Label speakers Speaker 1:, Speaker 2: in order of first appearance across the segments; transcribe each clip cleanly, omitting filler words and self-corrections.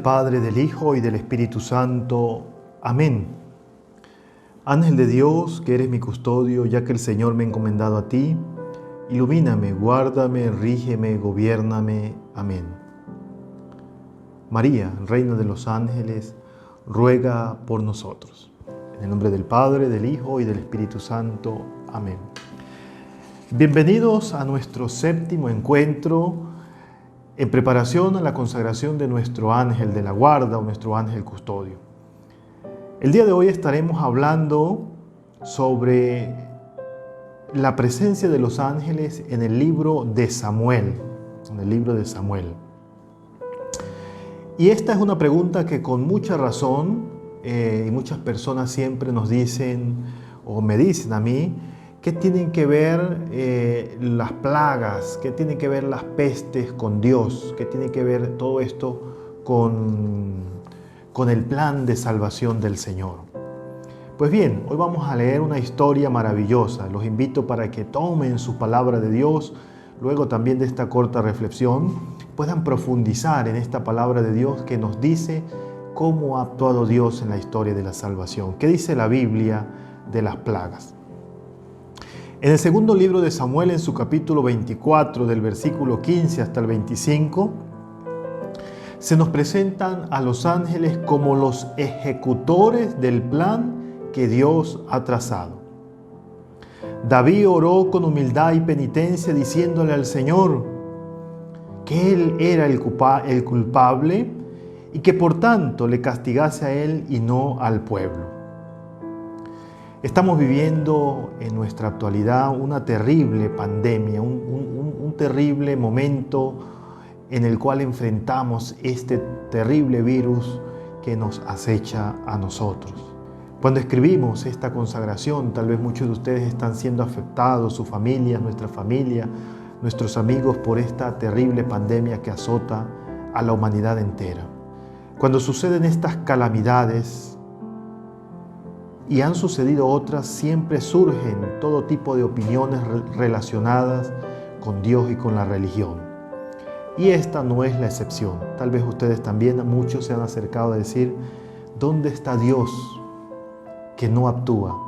Speaker 1: Padre, del Hijo y del Espíritu Santo. Amén. Ángel de Dios, que eres mi custodio, ya que el Señor me ha encomendado a ti, ilumíname, guárdame, rígeme, gobiérname. Amén. María, Reina de los Ángeles, ruega por nosotros. En el nombre del Padre, del Hijo y del Espíritu Santo. Amén. Bienvenidos a nuestro séptimo encuentro en preparación a la consagración de nuestro ángel de la guarda o nuestro ángel custodio. El día de hoy estaremos hablando sobre la presencia de los ángeles en el libro de Samuel. Y esta es una pregunta que con mucha razón y muchas personas siempre nos dicen o me dicen a mí, ¿qué tienen que ver las plagas? ¿Qué tienen que ver las pestes con Dios? ¿Qué tiene que ver todo esto con el plan de salvación del Señor? Pues bien, hoy vamos a leer una historia maravillosa. Los invito para que tomen su palabra de Dios, luego también de esta corta reflexión, puedan profundizar en esta palabra de Dios que nos dice cómo ha actuado Dios en la historia de la salvación. ¿Qué dice la Biblia de las plagas? En el segundo libro de Samuel, en su capítulo 24, del versículo 15 hasta el 25, se nos presentan a los ángeles como los ejecutores del plan que Dios ha trazado. David oró con humildad y penitencia, diciéndole al Señor que Él era el culpable y que por tanto le castigase a Él y no al pueblo. Estamos viviendo en nuestra actualidad una terrible pandemia, un terrible momento en el cual enfrentamos este terrible virus que nos acecha a nosotros. Cuando escribimos esta consagración, tal vez muchos de ustedes están siendo afectados, sus familias, nuestra familia, nuestros amigos, por esta terrible pandemia que azota a la humanidad entera. Cuando suceden estas calamidades, y han sucedido otras, siempre surgen todo tipo de opiniones relacionadas con Dios y con la religión. Y esta no es la excepción. Tal vez ustedes también, muchos se han acercado a decir, ¿dónde está Dios que no actúa?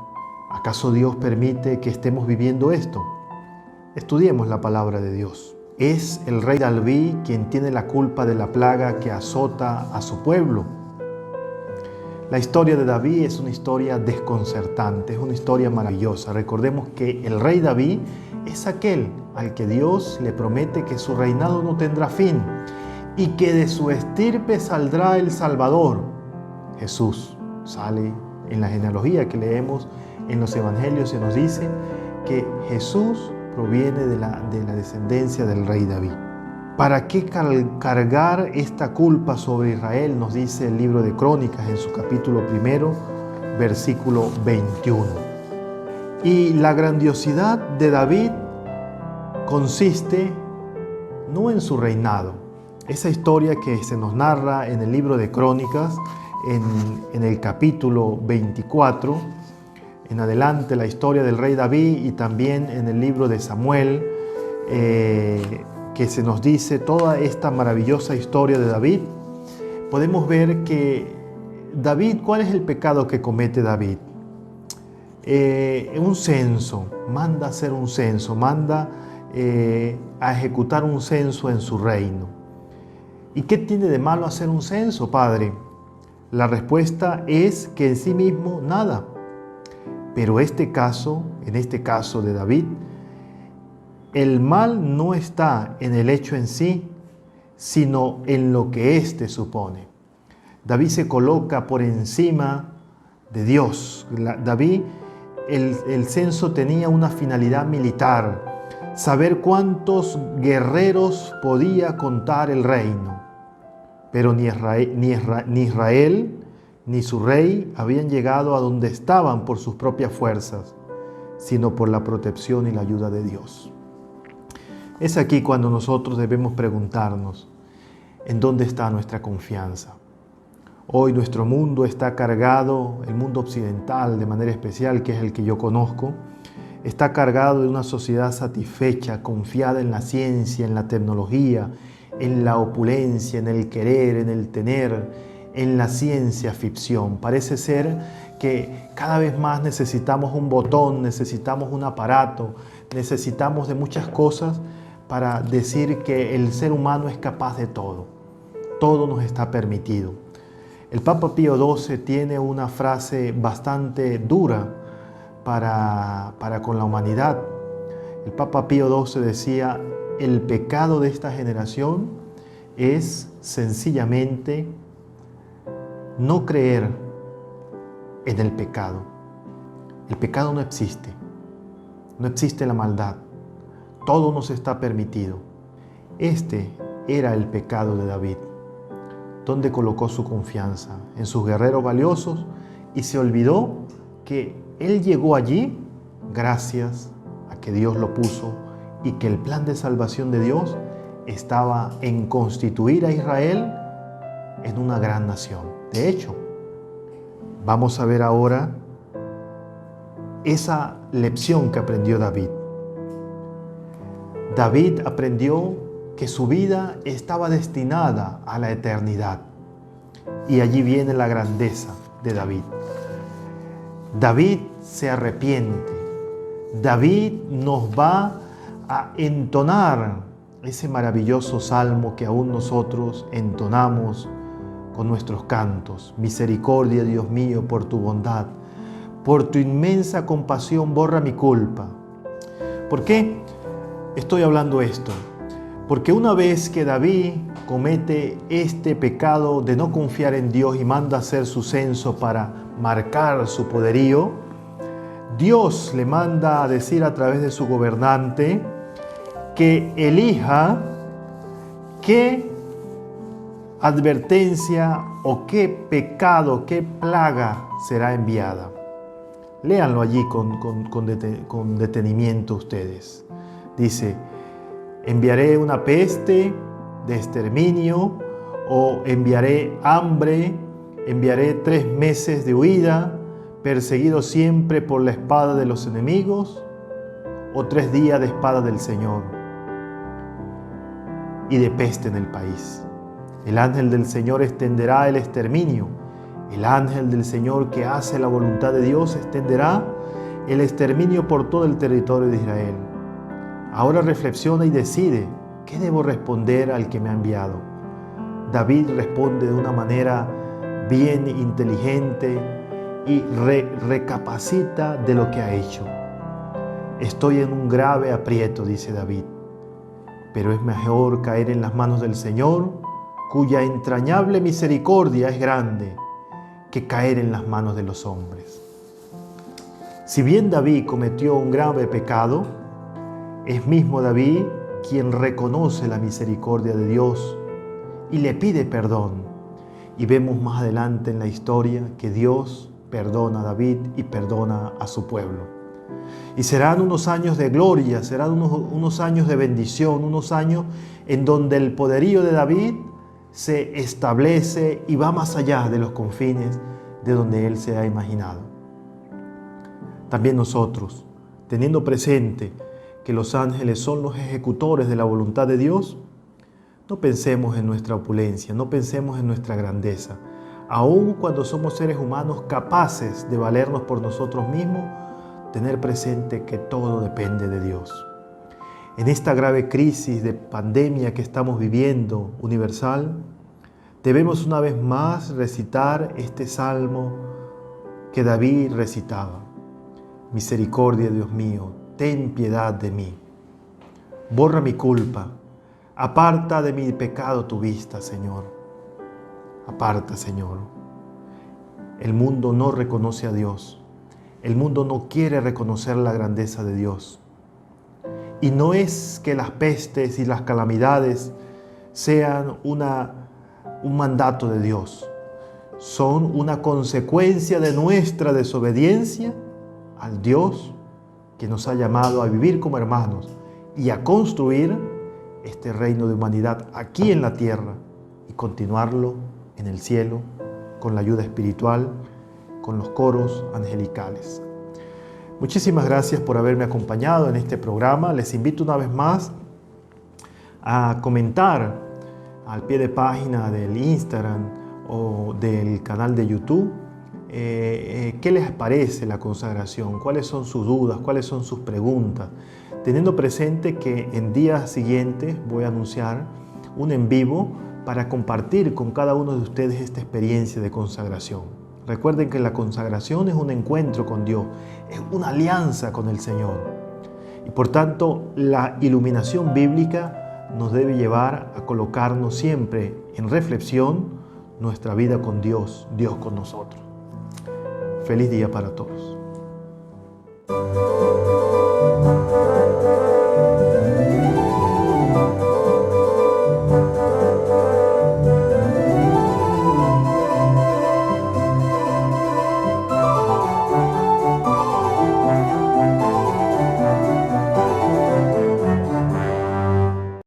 Speaker 1: ¿Acaso Dios permite que estemos viviendo esto? Estudiemos la palabra de Dios. Es el rey David quien tiene la culpa de la plaga que azota a su pueblo. La historia de David es una historia desconcertante, es una historia maravillosa. Recordemos que el rey David es aquel al que Dios le promete que su reinado no tendrá fin y que de su estirpe saldrá el Salvador. Jesús sale en la genealogía que leemos en los evangelios, se nos dice que Jesús proviene de la descendencia del rey David. ¿Para qué cargar esta culpa sobre Israel? Nos dice el libro de Crónicas en su capítulo 1, versículo 21. Y la grandiosidad de David consiste no en su reinado. Esa historia que se nos narra en el libro de Crónicas, en el capítulo 24, en adelante la historia del rey David, y también en el libro de Samuel, que se nos dice toda esta maravillosa historia de David, podemos ver que David, ¿cuál es el pecado que comete David? Un censo, manda a hacer un censo, manda a ejecutar un censo en su reino. ¿Y qué tiene de malo hacer un censo, padre? La respuesta es que en sí mismo nada. Pero en este caso de David, el mal no está en el hecho en sí, sino en lo que éste supone. David se coloca por encima de Dios. David, el censo tenía una finalidad militar, saber cuántos guerreros podía contar el reino. Pero ni Israel ni su rey habían llegado a donde estaban por sus propias fuerzas, sino por la protección y la ayuda de Dios. Es aquí cuando nosotros debemos preguntarnos, ¿en dónde está nuestra confianza? Hoy nuestro mundo está cargado, el mundo occidental de manera especial, que es el que yo conozco, está cargado de una sociedad satisfecha, confiada en la ciencia, en la tecnología, en la opulencia, en el querer, en el tener, en la ciencia ficción. Parece ser que cada vez más necesitamos un botón, necesitamos un aparato, necesitamos de muchas cosas para decir que el ser humano es capaz de todo. Todo nos está permitido. El Papa Pío XII tiene una frase bastante dura para con la humanidad. El Papa Pío XII decía: el pecado de esta generación es sencillamente no creer en el pecado. El pecado no existe. No existe la maldad. Todo nos está permitido. Este era el pecado de David, donde colocó su confianza en sus guerreros valiosos y se olvidó que él llegó allí gracias a que Dios lo puso y que el plan de salvación de Dios estaba en constituir a Israel en una gran nación. De hecho, vamos a ver ahora esa lección que aprendió David. David aprendió que su vida estaba destinada a la eternidad. Y allí viene la grandeza de David. David se arrepiente. David nos va a entonar ese maravilloso salmo que aún nosotros entonamos con nuestros cantos. Misericordia, Dios mío, por tu bondad, por tu inmensa compasión, borra mi culpa. ¿Por qué estoy hablando esto? Porque una vez que David comete este pecado de no confiar en Dios y manda hacer su censo para marcar su poderío, Dios le manda a decir a través de su gobernante que elija qué advertencia o qué pecado, qué plaga será enviada. Léanlo allí con detenimiento ustedes. Dice: enviaré una peste de exterminio, o enviaré hambre, enviaré 3 meses de huida, perseguido siempre por la espada de los enemigos, o 3 días de espada del Señor y de peste en el país. El ángel del Señor extenderá el exterminio. El ángel del Señor que hace la voluntad de Dios extenderá el exterminio por todo el territorio de Israel. Ahora reflexiona y decide: ¿qué debo responder al que me ha enviado? David responde de una manera bien inteligente y recapacita de lo que ha hecho. Estoy en un grave aprieto, dice David, pero es mejor caer en las manos del Señor, cuya entrañable misericordia es grande, que caer en las manos de los hombres. Si bien David cometió un grave pecado, es mismo David quien reconoce la misericordia de Dios y le pide perdón. Y vemos más adelante en la historia que Dios perdona a David y perdona a su pueblo. Y serán unos años de gloria, serán unos años de bendición, unos años en donde el poderío de David se establece y va más allá de los confines de donde él se ha imaginado. También nosotros, teniendo presente que los ángeles son los ejecutores de la voluntad de Dios, no pensemos en nuestra opulencia, no pensemos en nuestra grandeza. Aun cuando somos seres humanos capaces de valernos por nosotros mismos, tener presente que todo depende de Dios. En esta grave crisis de pandemia que estamos viviendo, universal, debemos una vez más recitar este salmo que David recitaba. Misericordia, Dios mío, ten piedad de mí. Borra mi culpa. Aparta de mi pecado tu vista, Señor. Aparta, Señor. El mundo no reconoce a Dios. El mundo no quiere reconocer la grandeza de Dios. Y no es que las pestes y las calamidades sean un mandato de Dios. Son una consecuencia de nuestra desobediencia al Dios que nos ha llamado a vivir como hermanos y a construir este reino de humanidad aquí en la tierra y continuarlo en el cielo con la ayuda espiritual, con los coros angelicales. Muchísimas gracias por haberme acompañado en este programa. Les invito una vez más a comentar al pie de página del Instagram o del canal de YouTube, qué les parece la consagración, cuáles son sus dudas, cuáles son sus preguntas, teniendo presente que en días siguientes voy a anunciar un en vivo para compartir con cada uno de ustedes esta experiencia de consagración. Recuerden que la consagración es un encuentro con Dios, es una alianza con el Señor. Y por tanto, la iluminación bíblica nos debe llevar a colocarnos siempre en reflexión nuestra vida con Dios, Dios con nosotros. Feliz día para todos.